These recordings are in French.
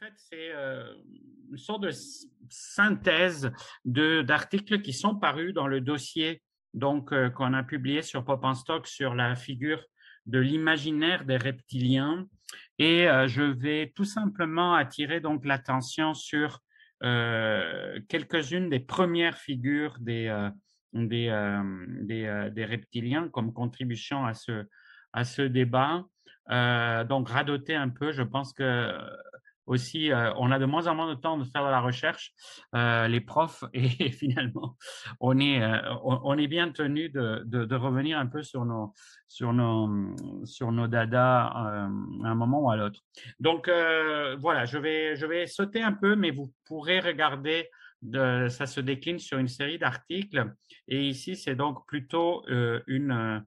fait, c'est une sorte de synthèse d'articles qui sont parus dans le dossier qu'on a publié sur Pop en Stock sur la figure de l'imaginaire des reptiliens. Et je vais tout simplement attirer donc l'attention sur quelques-unes des premières figures des reptiliens comme contribution à ce débat. Donc, radoter un peu, je pense que aussi, on a de moins en moins de temps de faire de la recherche, les profs, et finalement, on est bien tenu de revenir un peu sur nos dadas à un moment ou à l'autre. Donc, voilà, je vais sauter un peu, mais vous pourrez regarder, ça se décline sur une série d'articles. Et ici, c'est donc plutôt un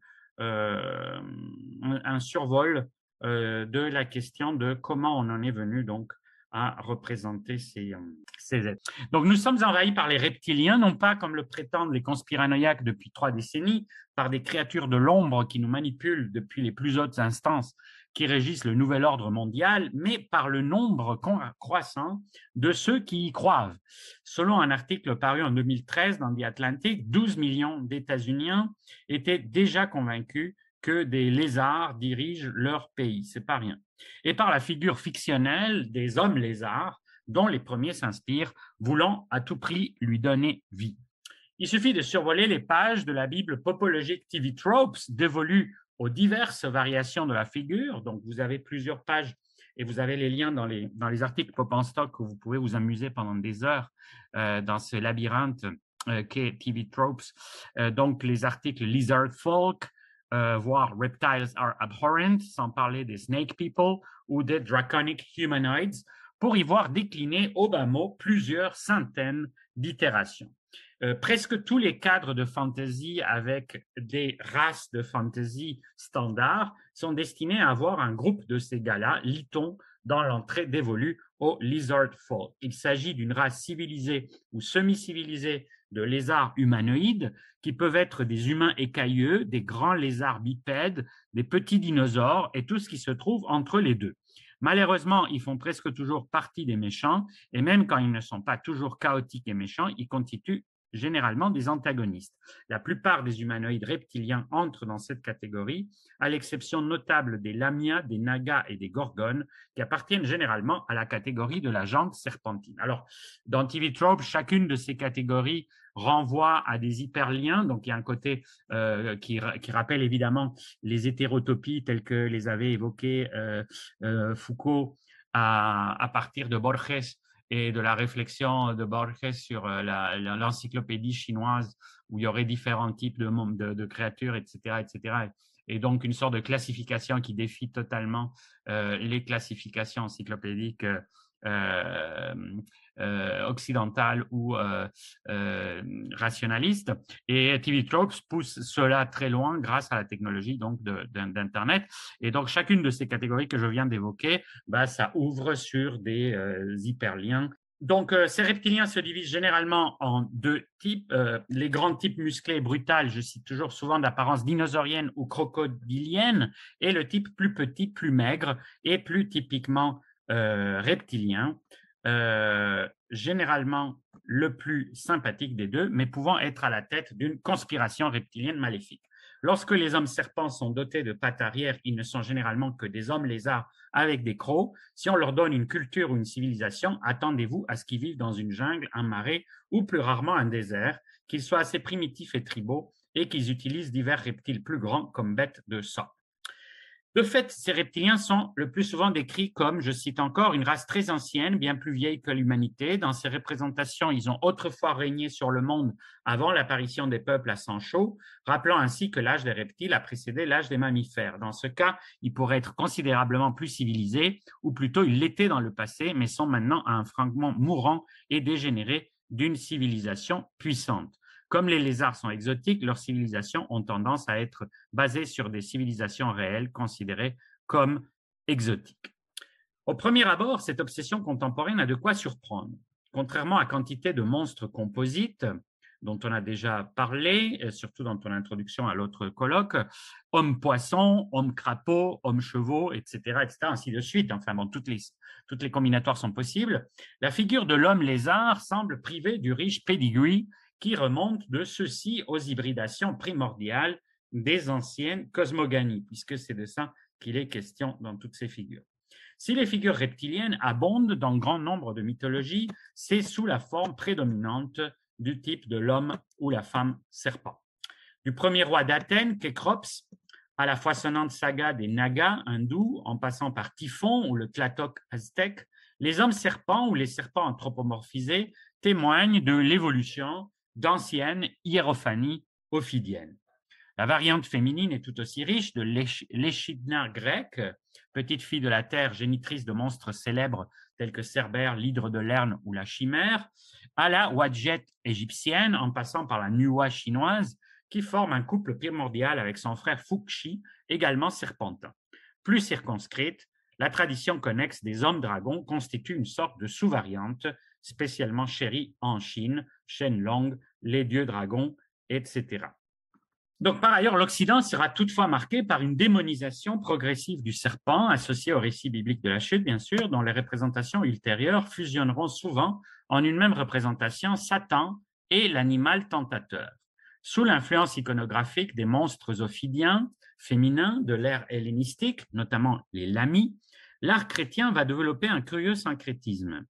survol de la question de comment on en est venu donc à représenter ces êtres. Donc, nous sommes envahis par les reptiliens, non pas comme le prétendent les conspiranoïaques depuis 3 décennies, par des créatures de l'ombre qui nous manipulent depuis les plus hautes instances qui régissent le nouvel ordre mondial, mais par le nombre croissant de ceux qui y croient. Selon un article paru en 2013 dans The Atlantic, 12 millions d'États-Uniens étaient déjà convaincus que des lézards dirigent leur pays. C'est pas rien. Et par la figure fictionnelle des hommes lézards, dont les premiers s'inspirent, voulant à tout prix lui donner vie. Il suffit de survoler les pages de la Bible popologique TV Tropes dévolues aux diverses variations de la figure. Donc, vous avez plusieurs pages et vous avez les liens dans les articles Pop en Stock où vous pouvez vous amuser pendant des heures dans ce labyrinthe qu'est TV Tropes. Donc, les articles Lizard Folk, voire Reptiles are Abhorrent, sans parler des Snake People ou des Draconic Humanoids, pour y voir décliner au bas mot plusieurs centaines d'itérations. Presque tous les cadres de fantasy avec des races de fantasy standards sont destinés à avoir un groupe de ces gars-là, lit-on dans l'entrée dévolue au Lizard Folk. Il s'agit d'une race civilisée ou semi-civilisée de lézards humanoïdes qui peuvent être des humains écailleux, des grands lézards bipèdes, des petits dinosaures et tout ce qui se trouve entre les deux. Malheureusement, ils font presque toujours partie des méchants et même quand ils ne sont pas toujours chaotiques et méchants, ils constituent généralement des antagonistes. La plupart des humanoïdes reptiliens entrent dans cette catégorie, à l'exception notable des lamias, des nagas et des gorgones, qui appartiennent généralement à la catégorie de la jante serpentine. Alors, dans TV Trope, chacune de ces catégories renvoie à des hyperliens, donc il y a un côté qui rappelle évidemment les hétérotopies telles que les avait évoquées Foucault à partir de Borges et de la réflexion de Borges sur l'encyclopédie chinoise où il y aurait différents types de créatures, etc., etc. Et donc une sorte de classification qui défie totalement les classifications encyclopédiques occidentales ou rationalistes. Et TV Tropes pousse cela très loin grâce à la technologie donc d'Internet. Et donc chacune de ces catégories que je viens d'évoquer, ça ouvre sur des hyperliens. Donc, ces reptiliens se divisent généralement en 2 types. Les grands types musclés et brutales, je cite toujours souvent d'apparence dinosaurienne ou crocodilienne, et le type plus petit, plus maigre et plus typiquement reptilien. Généralement le plus sympathique des deux, mais pouvant être à la tête d'une conspiration reptilienne maléfique. Lorsque les hommes serpents sont dotés de pattes arrière, ils ne sont généralement que des hommes lézards avec des crocs. Si on leur donne une culture ou une civilisation, attendez-vous à ce qu'ils vivent dans une jungle, un marais ou plus rarement un désert, qu'ils soient assez primitifs et tribaux et qu'ils utilisent divers reptiles plus grands comme bêtes de sang. De fait, ces reptiliens sont le plus souvent décrits comme, je cite encore, une race très ancienne, bien plus vieille que l'humanité. Dans ces représentations, ils ont autrefois régné sur le monde avant l'apparition des peuples à sang chaud, rappelant ainsi que l'âge des reptiles a précédé l'âge des mammifères. Dans ce cas, ils pourraient être considérablement plus civilisés, ou plutôt ils l'étaient dans le passé, mais sont maintenant à un fragment mourant et dégénéré d'une civilisation puissante. Comme les lézards sont exotiques, leurs civilisations ont tendance à être basées sur des civilisations réelles considérées comme exotiques. Au premier abord, cette obsession contemporaine a de quoi surprendre. Contrairement à quantité de monstres composites, dont on a déjà parlé, surtout dans ton introduction à l'autre colloque, homme-poisson, homme-crapaud, homme-chevaux, etc., ainsi de suite. Enfin, bon, toutes les combinatoires sont possibles. La figure de l'homme-lézard semble privée du riche pedigree qui remonte de ceci aux hybridations primordiales des anciennes cosmoganies, puisque c'est de ça qu'il est question dans toutes ces figures. Si les figures reptiliennes abondent dans grand nombre de mythologies, c'est sous la forme prédominante du type de l'homme ou la femme serpent. Du premier roi d'Athènes, Kékrops, à la foisonnante saga des Nagas hindous, en passant par Typhon ou le Tlatoc aztèque, les hommes serpents ou les serpents anthropomorphisés témoignent de l'évolution d'anciennes hiérophanies ophidiennes. La variante féminine est tout aussi riche de l'Échidna grecque, petite fille de la terre, génitrice de monstres célèbres tels que Cerbère, l'hydre de Lerne ou la chimère, à la Wadjet égyptienne, en passant par la Nuwa chinoise, qui forme un couple primordial avec son frère Fuxi, également serpentin. Plus circonscrite, la tradition connexe des hommes dragons constitue une sorte de sous-variante, spécialement chérie en Chine, Shenlong, les dieux dragons, etc. Donc, par ailleurs, l'Occident sera toutefois marqué par une démonisation progressive du serpent, associée au récit biblique de la chute, bien sûr, dont les représentations ultérieures fusionneront souvent en une même représentation Satan et l'animal tentateur. Sous l'influence iconographique des monstres ophidiens féminins de l'ère hellénistique, notamment les lamis, l'art chrétien va développer un curieux syncrétisme.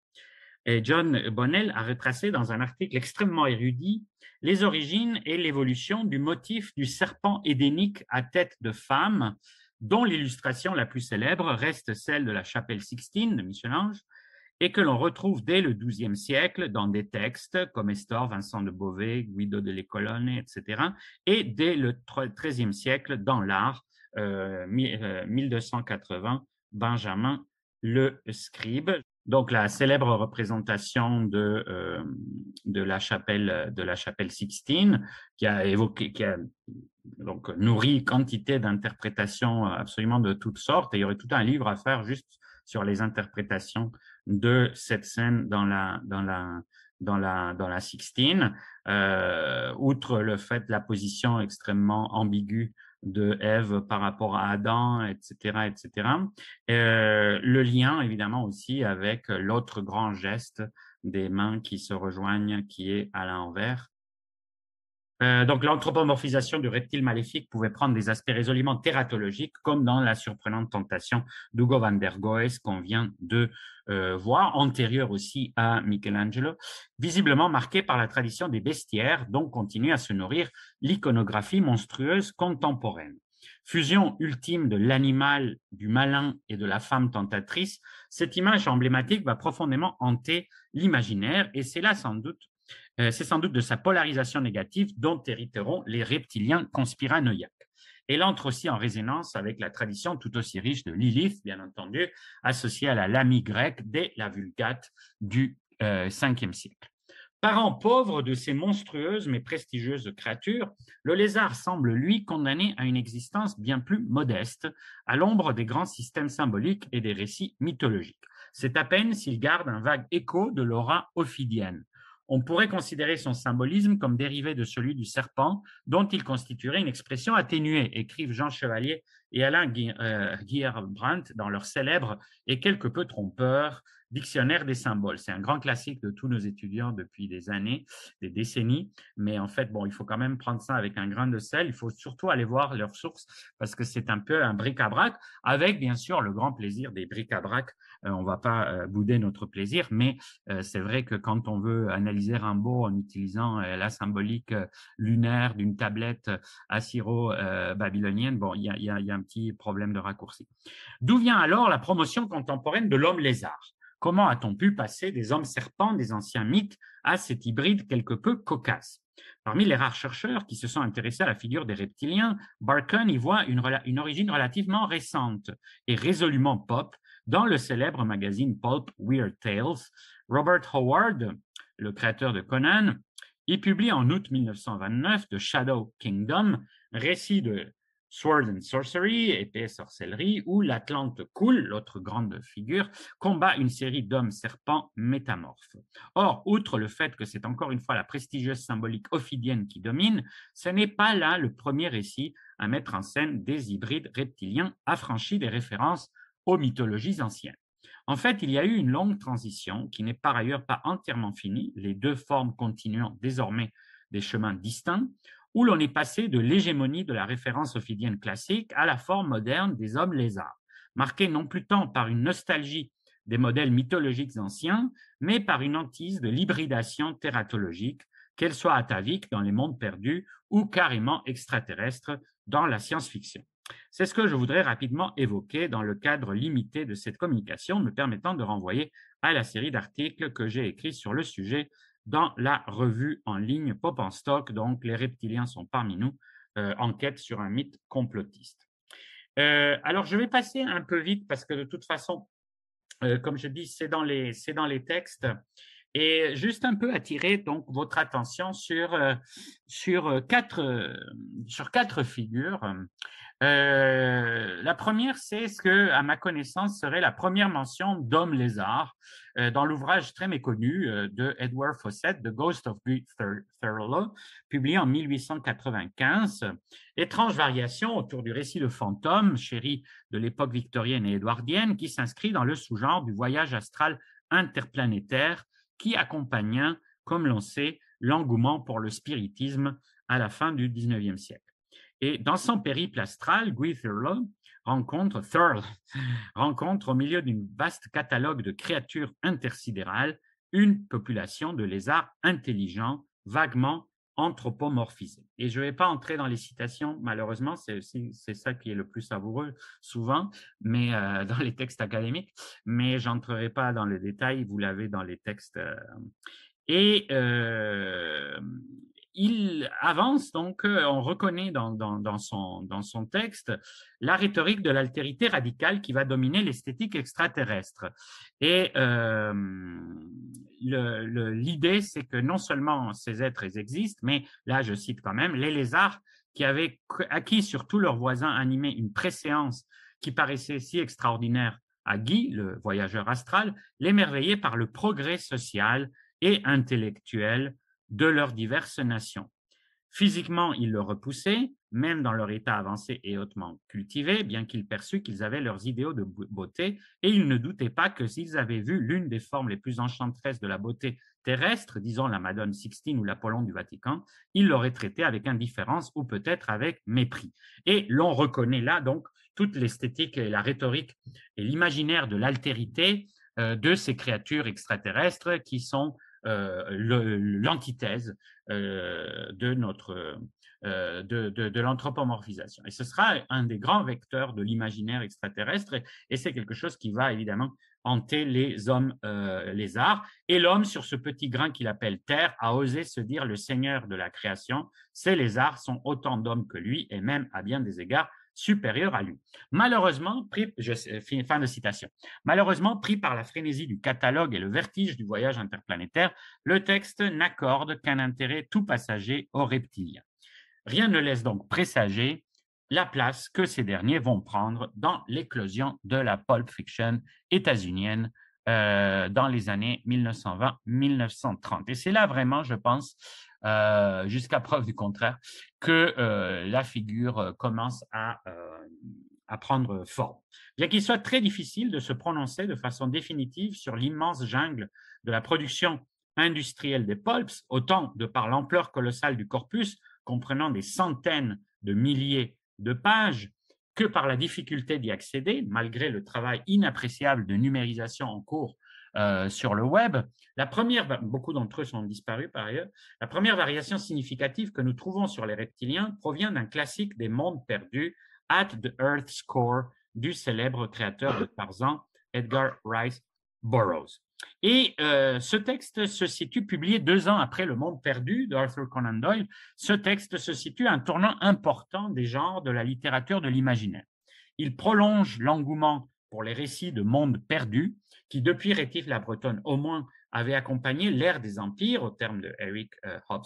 Et John Bonnell a retracé dans un article extrêmement érudit les origines et l'évolution du motif du serpent édénique à tête de femme, dont l'illustration la plus célèbre reste celle de la chapelle Sixtine de Michel-Ange, et que l'on retrouve dès le XIIe siècle dans des textes comme Estor, Vincent de Beauvais, Guido delle Colonne, etc., et dès le XIIIe siècle dans l'art, 1280, Benjamin le Scribe. Donc, la célèbre représentation de la chapelle Sixtine, qui a donc nourri quantité d'interprétations absolument de toutes sortes. Et il y aurait tout un livre à faire juste sur les interprétations de cette scène dans la Sixtine. Outre le fait de la position extrêmement ambiguë de Ève par rapport à Adam, etc., etc. Le lien, évidemment, aussi avec l'autre grand geste des mains qui se rejoignent, qui est à l'envers. Donc, l'anthropomorphisation du reptile maléfique pouvait prendre des aspects résolument tératologiques, comme dans la surprenante tentation d'Hugo van der Goes qu'on vient de voir, antérieure aussi à Michelangelo, visiblement marquée par la tradition des bestiaires, dont continue à se nourrir l'iconographie monstrueuse contemporaine. Fusion ultime de l'animal, du malin et de la femme tentatrice, cette image emblématique va profondément hanter l'imaginaire, et c'est sans doute de sa polarisation négative dont hériteront les reptiliens conspiranoïaques. Elle entre aussi en résonance avec la tradition tout aussi riche de Lilith, bien entendu, associée à la lamie grecque dès la Vulgate du Ve siècle. Parent pauvre de ces monstrueuses mais prestigieuses créatures, le lézard semble, lui, condamné à une existence bien plus modeste, à l'ombre des grands systèmes symboliques et des récits mythologiques. C'est à peine s'il garde un vague écho de l'aura ophidienne. On pourrait considérer son symbolisme comme dérivé de celui du serpent, dont il constituerait une expression atténuée, écrivent Jean Chevalier et Alain Guillerbrandt dans leur célèbre et quelque peu trompeur Dictionnaire des symboles. C'est un grand classique de tous nos étudiants depuis des années, des décennies, mais en fait, bon, il faut quand même prendre ça avec un grain de sel. Il faut surtout aller voir leurs sources parce que c'est un peu un bric-à-brac, avec bien sûr le grand plaisir des bric-à-brac. On ne va pas bouder notre plaisir, mais c'est vrai que quand on veut analyser Rimbaud en utilisant la symbolique lunaire d'une tablette assyro-babylonienne, bon, il y a un petit problème de raccourci. D'où vient alors la promotion contemporaine de l'homme lézard? Comment a-t-on pu passer des hommes serpents des anciens mythes à cet hybride quelque peu cocasse? Parmi les rares chercheurs qui se sont intéressés à la figure des reptiliens, Barkan y voit une origine relativement récente et résolument pop dans le célèbre magazine pulp Weird Tales. Robert Howard, le créateur de Conan, y publie en août 1929 The Shadow Kingdom, récit de Sword and Sorcery, épée et sorcellerie, où l'Atlante coule, l'autre grande figure, combat une série d'hommes serpents métamorphes. Or, outre le fait que c'est encore une fois la prestigieuse symbolique ophidienne qui domine, ce n'est pas là le premier récit à mettre en scène des hybrides reptiliens affranchis des références aux mythologies anciennes. En fait, il y a eu une longue transition qui n'est par ailleurs pas entièrement finie, les deux formes continuant désormais des chemins distincts, où l'on est passé de l'hégémonie de la référence ophidienne classique à la forme moderne des hommes lézards, marquée non plus tant par une nostalgie des modèles mythologiques anciens, mais par une hantise de l'hybridation tératologique, qu'elle soit atavique dans les mondes perdus ou carrément extraterrestre dans la science-fiction. C'est ce que je voudrais rapidement évoquer dans le cadre limité de cette communication, me permettant de renvoyer à la série d'articles que j'ai écrits sur le sujet dans la revue en ligne Pop en Stock. Donc, les reptiliens sont parmi nous, enquête sur un mythe complotiste. Alors, je vais passer un peu vite parce que de toute façon, comme je dis, c'est dans les textes. Et juste un peu attirer donc votre attention sur quatre figures. La première, c'est ce que, à ma connaissance, serait la première mention d'homme lézard dans l'ouvrage très méconnu de Edward Fawcett, The Ghost of Guy Thurlow, publié en 1895. Étrange variation autour du récit de fantôme, chéri de l'époque victorienne et édouardienne, qui s'inscrit dans le sous-genre du voyage astral interplanétaire qui accompagna, comme l'on sait, l'engouement pour le spiritisme à la fin du XIXe siècle. Et dans son périple astral, Guy Thurlow rencontre au milieu d'un vaste catalogue de créatures intersidérales une population de lézards intelligents, vaguement anthropomorphisés. Et je ne vais pas entrer dans les citations, malheureusement, c'est ça qui est le plus savoureux souvent, mais dans les textes académiques, mais je n'entrerai pas dans le détail, vous l'avez dans les textes. Et il avance donc, on reconnaît dans son texte la rhétorique de l'altérité radicale qui va dominer l'esthétique extraterrestre. Et l'idée, c'est que non seulement ces êtres existent, mais là, je cite quand même, les lézards qui avaient acquis sur tous leurs voisins animés une préséance qui paraissait si extraordinaire à Guy, le voyageur astral, l'émerveillaient par le progrès social et intellectuel de leurs diverses nations. Physiquement, ils le repoussaient, même dans leur état avancé et hautement cultivé, bien qu'ils perçussent qu'ils avaient leurs idéaux de beauté, et ils ne doutaient pas que s'ils avaient vu l'une des formes les plus enchanteresses de la beauté terrestre, disons la Madone Sixtine ou l'Apollon du Vatican, ils l'auraient traité avec indifférence ou peut-être avec mépris. Et l'on reconnaît là donc toute l'esthétique et la rhétorique et l'imaginaire de l'altérité de ces créatures extraterrestres qui sont l'antithèse de l'anthropomorphisation. Et ce sera un des grands vecteurs de l'imaginaire extraterrestre et c'est quelque chose qui va évidemment hanter les hommes lézards. Et l'homme, sur ce petit grain qu'il appelle Terre, a osé se dire le seigneur de la création. Ces lézards sont autant d'hommes que lui et même à bien des égards supérieur à lui. Malheureusement, fin de citation. Malheureusement, pris par la frénésie du catalogue et le vertige du voyage interplanétaire, le texte n'accorde qu'un intérêt tout passager aux reptiliens. Rien ne laisse donc présager la place que ces derniers vont prendre dans l'éclosion de la pulp fiction états-unienne dans les années 1920-1930. Et c'est là vraiment, je pense, jusqu'à preuve du contraire, que la figure commence à prendre forme. Bien qu'il soit très difficile de se prononcer de façon définitive sur l'immense jungle de la production industrielle des pulps, autant de par l'ampleur colossale du corpus, comprenant des centaines de milliers de pages, que par la difficulté d'y accéder, malgré le travail inappréciable de numérisation en cours sur le web. Beaucoup d'entre eux sont disparus par ailleurs. La première variation significative que nous trouvons sur les reptiliens provient d'un classique des mondes perdus, At the Earth's Core, du célèbre créateur de Tarzan, Edgar Rice Burroughs. Et ce texte se situe, publié 2 ans après Le Monde perdu d'Arthur Conan Doyle, ce texte se situe à un tournant important des genres de la littérature de l'imaginaire. Il prolonge l'engouement pour les récits de mondes perdus, qui depuis Rétif la Bretonne au moins avait accompagné l'ère des empires, au terme de Eric Hobbes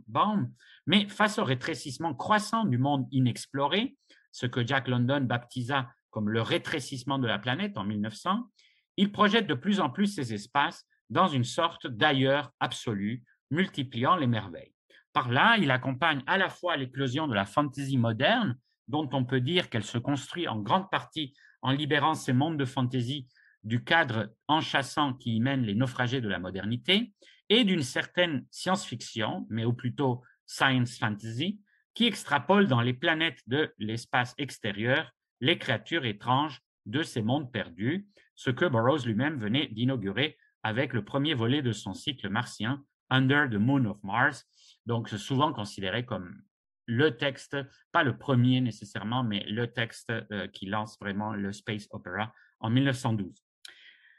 Baum, mais face au rétrécissement croissant du monde inexploré, ce que Jack London baptisa comme le rétrécissement de la planète en 1900, il projette de plus en plus ces espaces dans une sorte d'ailleurs absolu, multipliant les merveilles. Par là, il accompagne à la fois l'éclosion de la fantasy moderne, dont on peut dire qu'elle se construit en grande partie en libérant ces mondes de fantasy du cadre enchâssant qui y mène les naufragés de la modernité, et d'une certaine science-fiction, mais ou plutôt science fantasy, qui extrapole dans les planètes de l'espace extérieur les créatures étranges de ces mondes perdus, ce que Burroughs lui-même venait d'inaugurer avec le premier volet de son cycle martien, Under the Moon of Mars, donc c'est souvent considéré comme le texte, pas le premier nécessairement, mais le texte qui lance vraiment le space opera en 1912.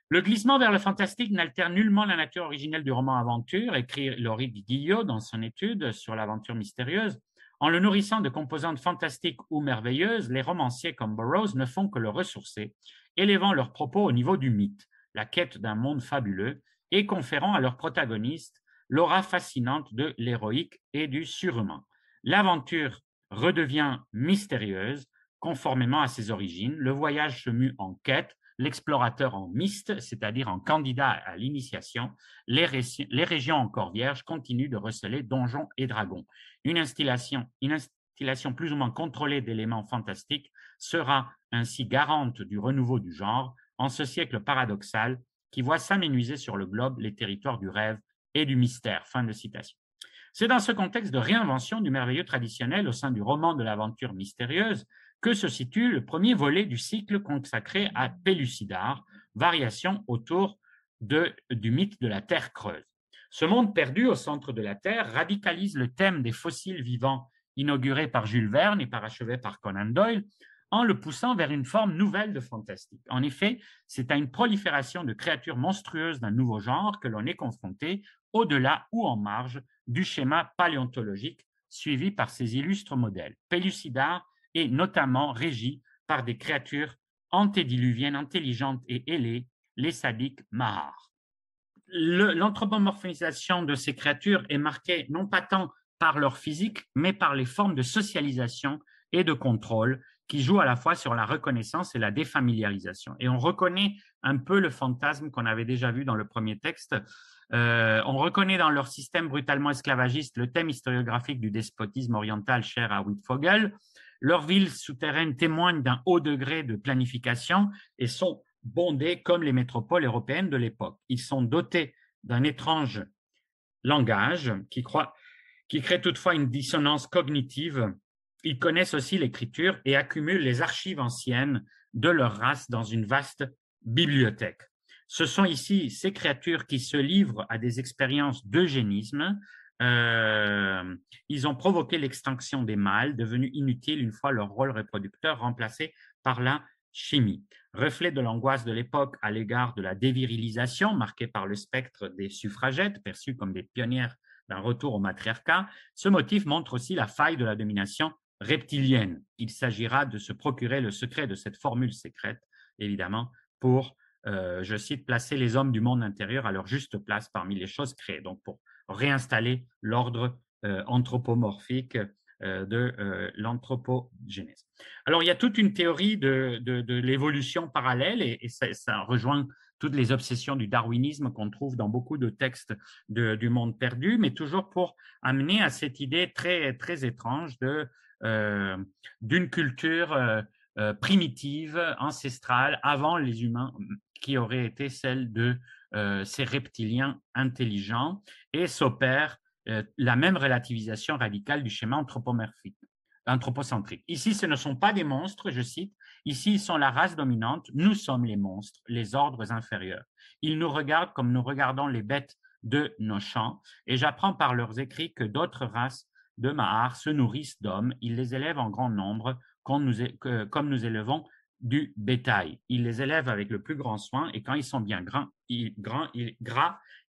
Le glissement vers le fantastique n'altère nullement la nature originelle du roman aventure, écrit Laurie Guillot dans son étude sur l'aventure mystérieuse. En le nourrissant de composantes fantastiques ou merveilleuses, les romanciers comme Burroughs ne font que le ressourcer, élevant leurs propos au niveau du mythe, la quête d'un monde fabuleux, et conférant à leurs protagonistes l'aura fascinante de l'héroïque et du surhumain. L'aventure redevient mystérieuse, conformément à ses origines, le voyage se mue en quête, l'explorateur en myste, c'est-à-dire en candidat à l'initiation, les régions encore vierges continuent de receler donjons et dragons. Une installation plus ou moins contrôlée d'éléments fantastiques sera ainsi garante du renouveau du genre en ce siècle paradoxal qui voit s'amenuiser sur le globe les territoires du rêve et du mystère. Fin de citation. C'est dans ce contexte de réinvention du merveilleux traditionnel au sein du roman de l'aventure mystérieuse que se situe le premier volet du cycle consacré à Pellucidar, variation autour du mythe de la Terre creuse. Ce monde perdu au centre de la Terre radicalise le thème des fossiles vivants inauguré par Jules Verne et parachevé par Conan Doyle en le poussant vers une forme nouvelle de fantastique. En effet, c'est à une prolifération de créatures monstrueuses d'un nouveau genre que l'on est confronté au-delà ou en marge du schéma paléontologique suivi par ces illustres modèles. Pellucidar est notamment régi par des créatures antédiluviennes intelligentes et ailées, les sadiques Mahar. L'anthropomorphisation de ces créatures est marquée non pas tant par leur physique, mais par les formes de socialisation et de contrôle qui jouent à la fois sur la reconnaissance et la défamiliarisation. Et on reconnaît un peu le fantasme qu'on avait déjà vu dans le premier texte. On reconnaît dans leur système brutalement esclavagiste le thème historiographique du despotisme oriental cher à Wittfogel. Leurs villes souterraines témoignent d'un haut degré de planification et sont bondées comme les métropoles européennes de l'époque. Ils sont dotés d'un étrange langage qui crée toutefois une dissonance cognitive. Ils connaissent aussi l'écriture et accumulent les archives anciennes de leur race dans une vaste bibliothèque. Ce sont ici ces créatures qui se livrent à des expériences d'eugénisme. Ils ont provoqué l'extinction des mâles, devenus inutiles une fois leur rôle reproducteur remplacé par la chimie. Reflet de l'angoisse de l'époque à l'égard de la dévirilisation, marquée par le spectre des suffragettes, perçues comme des pionnières d'un retour au matriarcat, ce motif montre aussi la faille de la domination reptilienne. Il s'agira de se procurer le secret de cette formule secrète, évidemment, pour, je cite, placer les hommes du monde intérieur à leur juste place parmi les choses créées, donc pour réinstaller l'ordre anthropomorphique de l'anthropogénèse. Alors, il y a toute une théorie de l'évolution parallèle et ça rejoint toutes les obsessions du darwinisme qu'on trouve dans beaucoup de textes du monde perdu, mais toujours pour amener à cette idée très, très étrange d'une culture primitive, ancestrale, avant les humains, qui aurait été celle de ces reptiliens intelligents, et s'opère la même relativisation radicale du schéma anthropocentrique. Ici, ce ne sont pas des monstres, je cite, ici, ils sont la race dominante, nous sommes les monstres, les ordres inférieurs. Ils nous regardent comme nous regardons les bêtes de nos champs, et j'apprends par leurs écrits que d'autres races de Mahar se nourrissent d'hommes, ils les élèvent en grand nombre, comme nous élevons du bétail. Ils les élèvent avec le plus grand soin, et quand ils sont bien gras, ils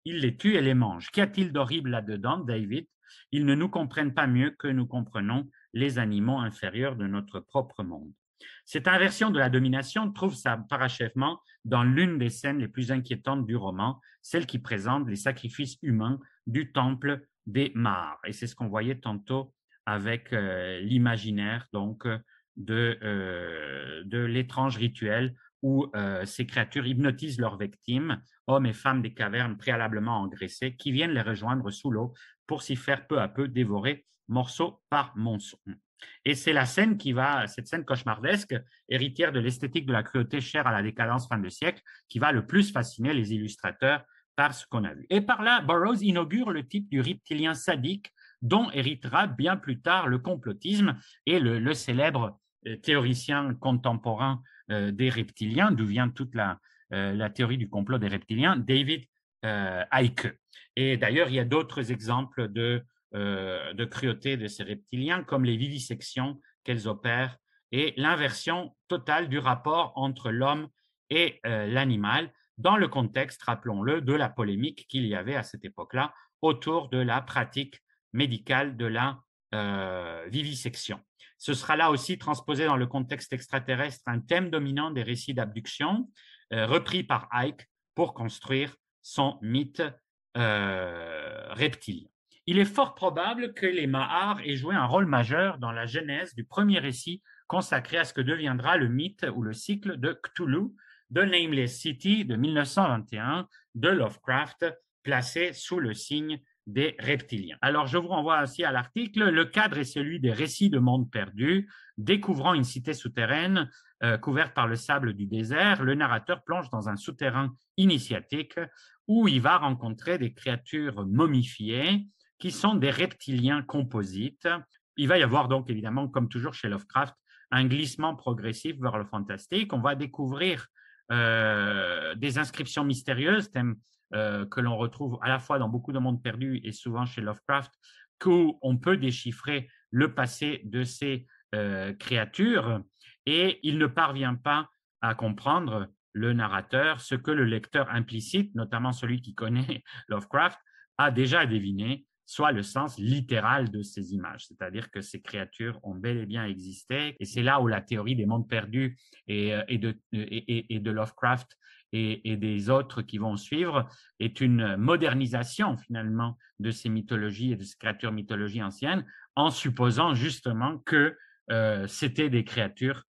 les tuent et les mangent. Qu'y a-t-il d'horrible là-dedans, David? Ils ne nous comprennent pas mieux que nous comprenons les animaux inférieurs de notre propre monde. Cette inversion de la domination trouve sa parachèvement dans l'une des scènes les plus inquiétantes du roman, celle qui présente les sacrifices humains du temple des Mahars. Et c'est ce qu'on voyait tantôt avec l'imaginaire donc de l'étrange rituel où ces créatures hypnotisent leurs victimes, hommes et femmes des cavernes préalablement engraissés, qui viennent les rejoindre sous l'eau pour s'y faire peu à peu dévorer morceau par morceau. Et c'est la scène cette scène cauchemardesque, héritière de l'esthétique de la cruauté chère à la décadence fin de siècle, qui va le plus fasciner les illustrateurs par ce qu'on a vu. Et par là, Burroughs inaugure le type du reptilien sadique dont héritera bien plus tard le complotisme et le célèbre théoricien contemporain des reptiliens, d'où vient toute la théorie du complot des reptiliens, David Icke. Et d'ailleurs, il y a d'autres exemples de cruauté de ces reptiliens, comme les vivisections qu'elles opèrent et l'inversion totale du rapport entre l'homme et l'animal, dans le contexte, rappelons-le, de la polémique qu'il y avait à cette époque-là autour de la pratique médicale de la vivisection. Ce sera là aussi transposé dans le contexte extraterrestre un thème dominant des récits d'abduction, repris par Icke pour construire son mythe reptilien. Il est fort probable que les Mahars aient joué un rôle majeur dans la genèse du premier récit consacré à ce que deviendra le mythe ou le cycle de Cthulhu, de Nameless City de 1921 de Lovecraft, placé sous le signe des reptiliens. Alors, je vous renvoie aussi à l'article. Le cadre est celui des récits de mondes perdus. Découvrant une cité souterraine couverte par le sable du désert, le narrateur plonge dans un souterrain initiatique où il va rencontrer des créatures momifiées qui sont des reptiliens composites. Il va y avoir donc évidemment, comme toujours chez Lovecraft, un glissement progressif vers le fantastique. On va découvrir des inscriptions mystérieuses, thèmes que l'on retrouve à la fois dans beaucoup de mondes perdus et souvent chez Lovecraft, où on peut déchiffrer le passé de ces créatures, et il ne parvient pas à comprendre, le narrateur, ce que le lecteur implicite, notamment celui qui connaît Lovecraft, a déjà deviné, soit le sens littéral de ces images, c'est-à-dire que ces créatures ont bel et bien existé, et c'est là où la théorie des mondes perdus et de Lovecraft et des autres qui vont suivre est une modernisation finalement de ces mythologies et de ces créatures mythologiques anciennes, en supposant justement que c'était des créatures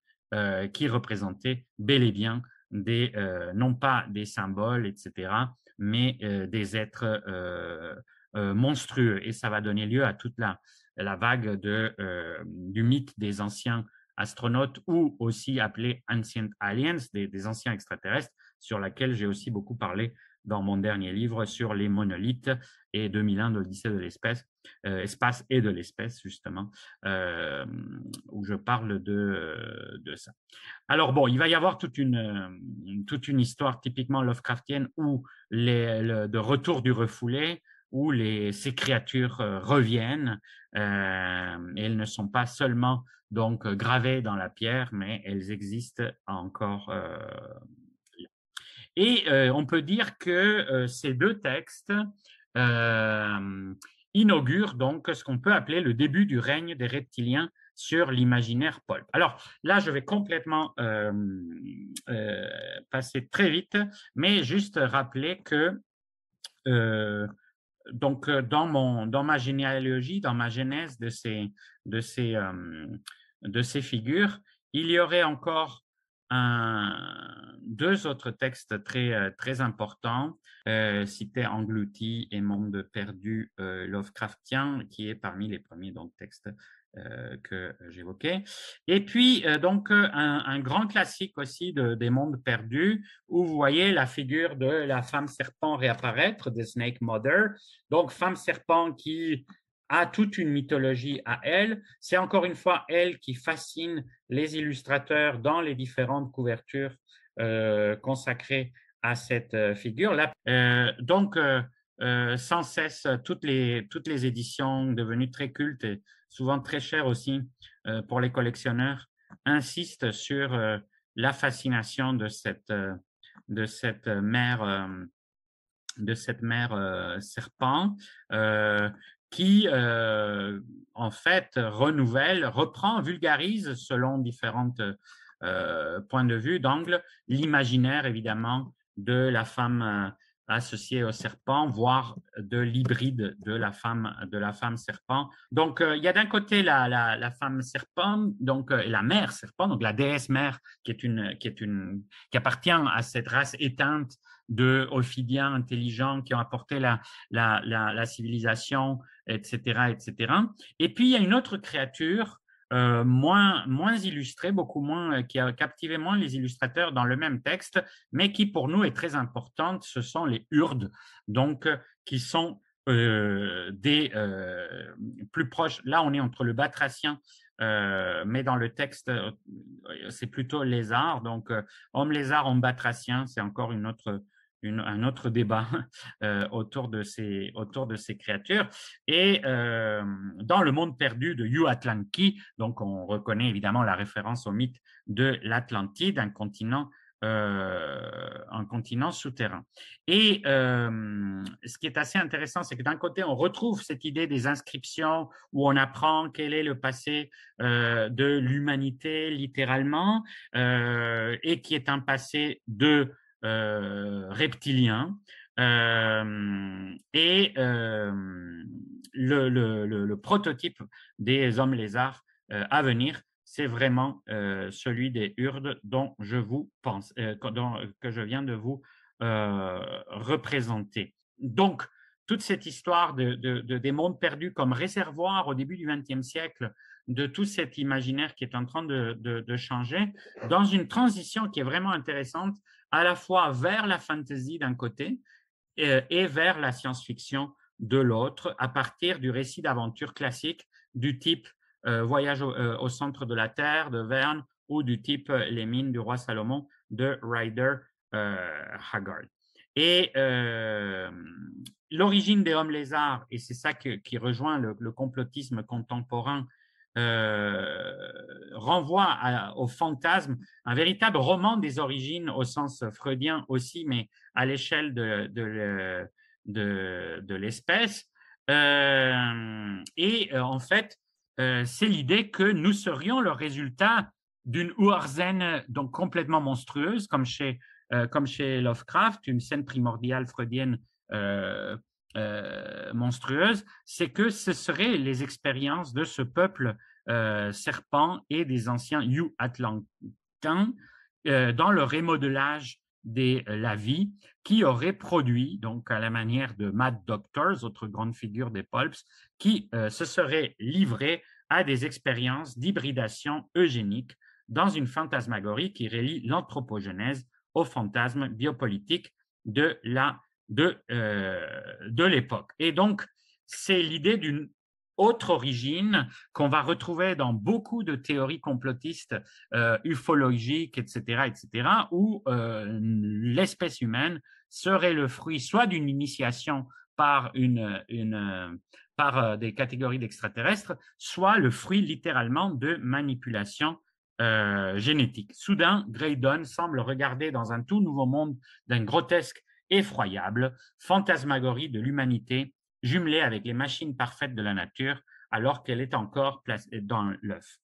qui représentaient bel et bien non pas des symboles, etc., mais des êtres monstrueux. Et ça va donner lieu à toute la vague du mythe des anciens astronautes, ou aussi appelés Ancient Aliens, des anciens extraterrestres, sur laquelle j'ai aussi beaucoup parlé dans mon dernier livre sur les monolithes et 2001 de l'Odyssée de l'espace et de l'espèce, justement, où je parle de ça. Alors bon, il va y avoir toute une histoire typiquement Lovecraftienne de retour du refoulé, où ces créatures reviennent, et elles ne sont pas seulement donc gravées dans la pierre, mais elles existent encore. Et on peut dire que ces deux textes inaugurent donc ce qu'on peut appeler le début du règne des reptiliens sur l'imaginaire pulp. Alors là, je vais complètement passer très vite, mais juste rappeler que donc dans ma généalogie, dans ma genèse de ces figures, il y aurait encore deux autres textes très importants, Cité engloutie et Monde perdu Lovecraftien, qui est parmi les premiers donc, textes que j'évoquais. Et puis, donc, un grand classique aussi des mondes perdus, où vous voyez la figure de la femme serpent réapparaître, de Snake Mother. Donc, femme serpent qui a toute une mythologie à elle. C'est encore une fois elle qui fascine les illustrateurs dans les différentes couvertures consacrées à cette figure. Là, sans cesse, toutes les éditions devenues très cultes et souvent très chères aussi pour les collectionneurs, insistent sur la fascination de cette mère serpent, qui en fait reprend, vulgarise selon différents points de vue, d'angle, l'imaginaire évidemment de la femme associé au serpent, voire de l'hybride de la femme serpent. Donc, il y a d'un côté la femme serpent, donc, et la mère serpent, donc la déesse mère, qui appartient à cette race éteinte de ophidiens intelligents qui ont apporté la civilisation, etc., etc. Et puis, il y a une autre créature moins illustrée, beaucoup moins, qui a captivé moins les illustrateurs dans le même texte, mais qui pour nous est très importante, ce sont les Urdes, donc qui sont des plus proches. Là, on est entre le batracien, mais dans le texte, c'est plutôt lézard. Donc, homme lézard, homme batracien, c'est encore un autre débat autour de ces créatures. Et dans le monde perdu de Yuatlanki, donc on reconnaît évidemment la référence au mythe de l'Atlantide, un continent souterrain. Et ce qui est assez intéressant, c'est que d'un côté, on retrouve cette idée des inscriptions où on apprend quel est le passé de l'humanité, littéralement, et qui est un passé de reptiliens. Et le prototype des hommes lézards à venir, c'est vraiment celui des Urdes dont je vous pense, que je viens de vous représenter. Donc, toute cette histoire des mondes perdus comme réservoir au début du XXe siècle, de tout cet imaginaire qui est en train de changer, dans une transition qui est vraiment intéressante, à la fois vers la fantasy d'un côté et vers la science-fiction de l'autre, à partir du récit d'aventure classique du type Voyage au centre de la Terre de Verne ou du type Les mines du roi Salomon de Rider Haggard. Et l'origine des hommes lézards, et c'est ça qui rejoint le complotisme contemporain, renvoie au fantasme, un véritable roman des origines au sens freudien aussi, mais à l'échelle de l'espèce. Et en fait, c'est l'idée que nous serions le résultat d'une Urzen donc complètement monstrueuse, comme chez Lovecraft, une scène primordiale freudienne monstrueuse, c'est que ce seraient les expériences de ce peuple serpent et des anciens Yu-Atlantains dans le remodelage de la vie qui aurait produit, donc à la manière de Mad Doctors, autre grande figure des pulps, qui se serait livré à des expériences d'hybridation eugénique dans une fantasmagorie qui relie l'anthropogenèse au fantasme biopolitique de l'époque. Et donc, c'est l'idée d'une autre origine qu'on va retrouver dans beaucoup de théories complotistes ufologiques, etc., où l'espèce humaine serait le fruit soit d'une initiation par des catégories d'extraterrestres, soit le fruit littéralement de manipulation génétique. Soudain, Graydon semble regarder dans un tout nouveau monde d'un grotesque effroyable fantasmagorie de l'humanité jumelée avec les machines parfaites de la nature alors qu'elle est encore placée dans l'œuf.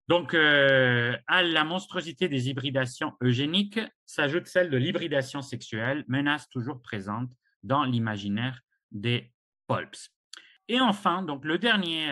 Donc, à la monstruosité des hybridations eugéniques s'ajoute celle de l'hybridation sexuelle, menace toujours présente dans l'imaginaire des pulps. Et enfin, donc le dernier,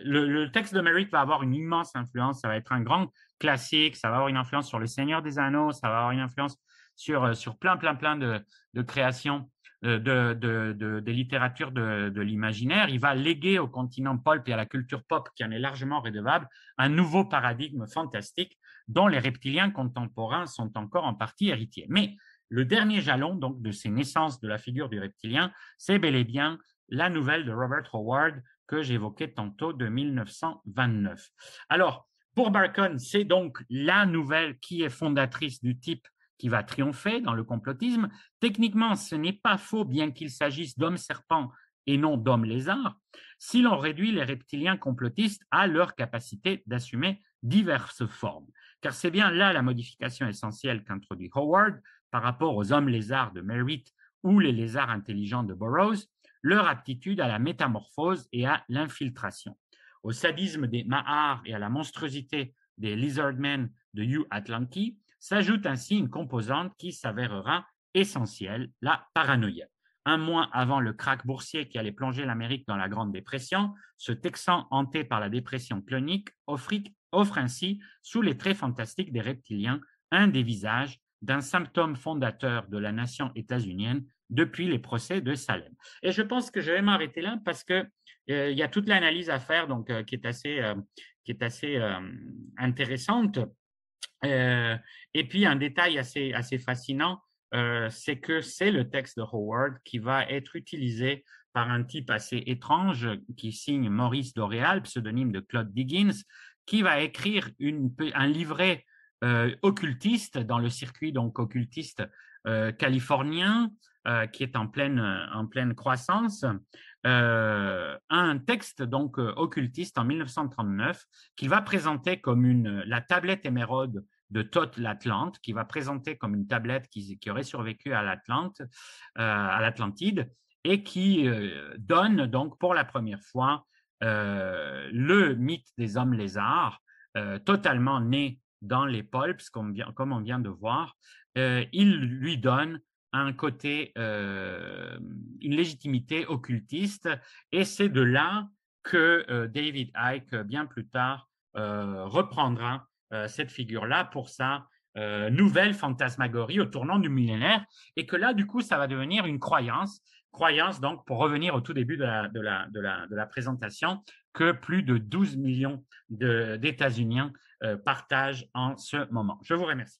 le texte de Merritt va avoir une immense influence, ça va être un grand classique, ça va avoir une influence sur Le Seigneur des Anneaux, ça va avoir une influence sur plein de créations des littératures de l'imaginaire. Il va léguer au continent pulp et à la culture pop, qui en est largement redevable, un nouveau paradigme fantastique dont les reptiliens contemporains sont encore en partie héritiers. Mais le dernier jalon donc, de ces naissances de la figure du reptilien, c'est bel et bien la nouvelle de Robert Howard que j'évoquais tantôt de 1929. Alors, pour Barkun, c'est donc la nouvelle qui est fondatrice du type qui va triompher dans le complotisme. Techniquement, ce n'est pas faux, bien qu'il s'agisse d'hommes serpents et non d'hommes lézards, si l'on réduit les reptiliens complotistes à leur capacité d'assumer diverses formes. Car c'est bien là la modification essentielle qu'introduit Howard par rapport aux hommes lézards de Merritt ou les lézards intelligents de Burroughs, leur aptitude à la métamorphose et à l'infiltration. Au sadisme des Mahars et à la monstruosité des Lizardmen de Yu-Atlanki s'ajoute ainsi une composante qui s'avérera essentiel, la paranoïa. Un mois avant le krach boursier qui allait plonger l'Amérique dans la Grande Dépression, ce Texan hanté par la dépression clonique offre ainsi, sous les traits fantastiques des reptiliens, un des visages d'un symptôme fondateur de la nation états-unienne depuis les procès de Salem. Et je pense que je vais m'arrêter là parce que il y a toute l'analyse à faire donc, qui est assez intéressante. Et puis, un détail assez fascinant, c'est que c'est le texte de Howard qui va être utilisé par un type assez étrange qui signe Maurice Doréal, pseudonyme de Claude Diggins, qui va écrire un livret occultiste dans le circuit donc occultiste californien qui est en pleine croissance. Un texte donc occultiste en 1939 qui va présenter comme la tablette émeraude de Thoth l'Atlante, qui va présenter comme une tablette qui aurait survécu à l'Atlantide et qui donne donc pour la première fois le mythe des hommes lézards, totalement né dans les pulps, comme on vient de voir. Il lui donne un côté, une légitimité occultiste, et c'est de là que David Icke, bien plus tard, reprendra cette figure-là pour sa nouvelle fantasmagorie au tournant du millénaire, et que là, du coup, ça va devenir une croyance, donc, pour revenir au tout début de la présentation, que plus de 12 millions d'États-Uniens partagent en ce moment. Je vous remercie.